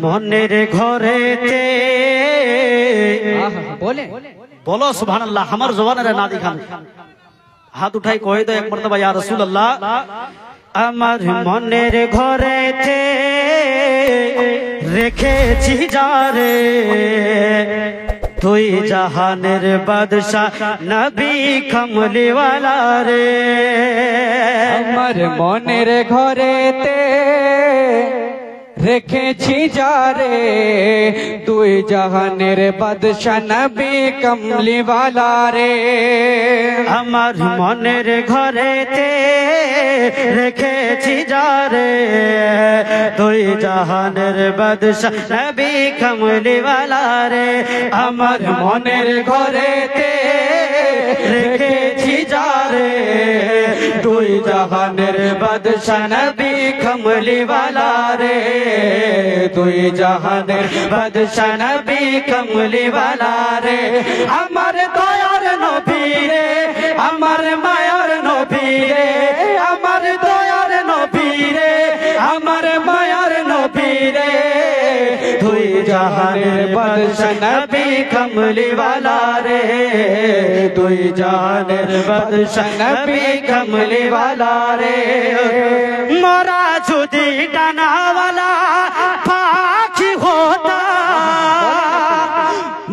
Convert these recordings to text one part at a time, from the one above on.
মনের ঘরেতে बोले बोलो सुभान अल्लाह। हमार जुबान रे ना दिखान हाथ उठाई कह दो एक मर्तबा या रसूल अल्लाह। আমার মনের ঘরেতে রেখেছি যারে তুই জাহানের বাদশাহ নবী কমলিওয়ালা রে। আমার মনের ঘরেতে রেখেছি যারে তুই জাহানের বাদশাহ নবী কমলিওয়ালা রে। আমার মনের ঘরেতে রেখেছি যারে তুই জাহানের বাদশাহ নবী কমলিওয়ালা রে। আমার মনের ঘরেতে রেখেছি যারে তুই জাহানের বাদশাহ নবী কমলিওয়ালা রে। তুই জাহানের বাদশাহ নবী কমলিওয়ালা রে। আমার দয়ার নবী রে আমার মায়ার নবী রে। আমার দয়ার নবী রে আমার মায়ার নবী রে। তুই জাহানের বাদশাহ নবী কমলিওয়ালা রে। তুই জাহানের বাদশাহ নবী কমলিওয়ালা রে। মোরা যদি ডানাওয়ালা পাখি হতা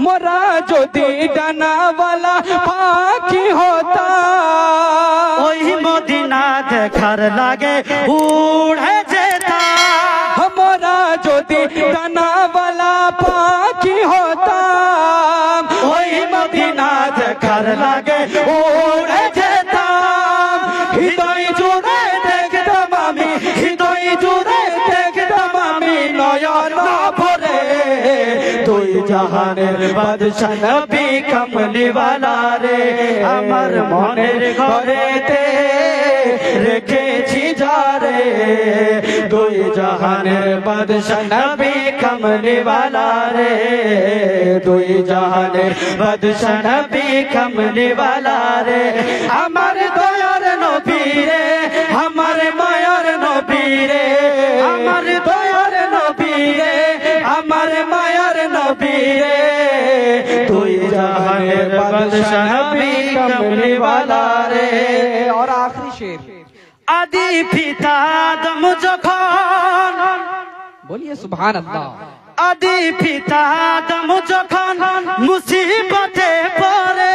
মোরা যদি ডানাওয়ালা পাখি হতা ওই মদিনা দেখার লাগে উড়ে যেতাম। মোরা যদি ডানাওয়ালা পাখি হতাম ওই মদিনা দেখার লাগে উড়ে যেতাম। হৃদয় জুড়ে দেখতাম আমি হৃদয় জুড়ে দেখতাম আমি নয়ন ভরে। তুই জাহানের বাদশাহ নবী কমলিওয়ালা রে। আমার মনের ঘরেতে রেখেছি যারে তুই জাহানের বাদশাহ নবী কমলিওয়ালা রে। তুই জাহানের বাদশাহ নবী কমলিওয়ালা রে। আমার দয়ার নবী রে আমার মায়ার নবী রে। আমার দয়ার নবী রে আমার মায়ার নবী রে। তুই জাহানের বাদশাহ নবী কমলিওয়ালা রে। और आखिरी शेर আদি পিতা আদম যখন बोलिए सुभान अल्लाह। আদি পিতা আদম যখন মুসিবতে পড়ে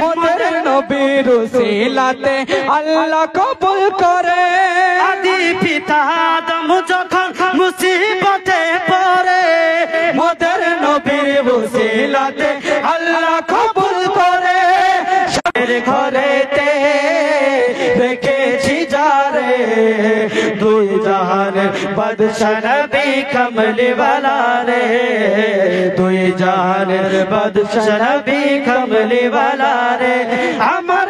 মোদের নবীর উসিলাতে আল্লাহ কবুল করে। আদি পিতা আদম যখন মুসিবতে পড়ে মোদের নবীর উসিলাতে আল্লাহ কবুল করে। সাদের ঘরেতে রেখেছি যারে তুই জাহানের বাদশাহ নবী কমলিওয়ালা রে। তুই জাহানের বাদশাহ নবী কমলিওয়ালা রে। আমার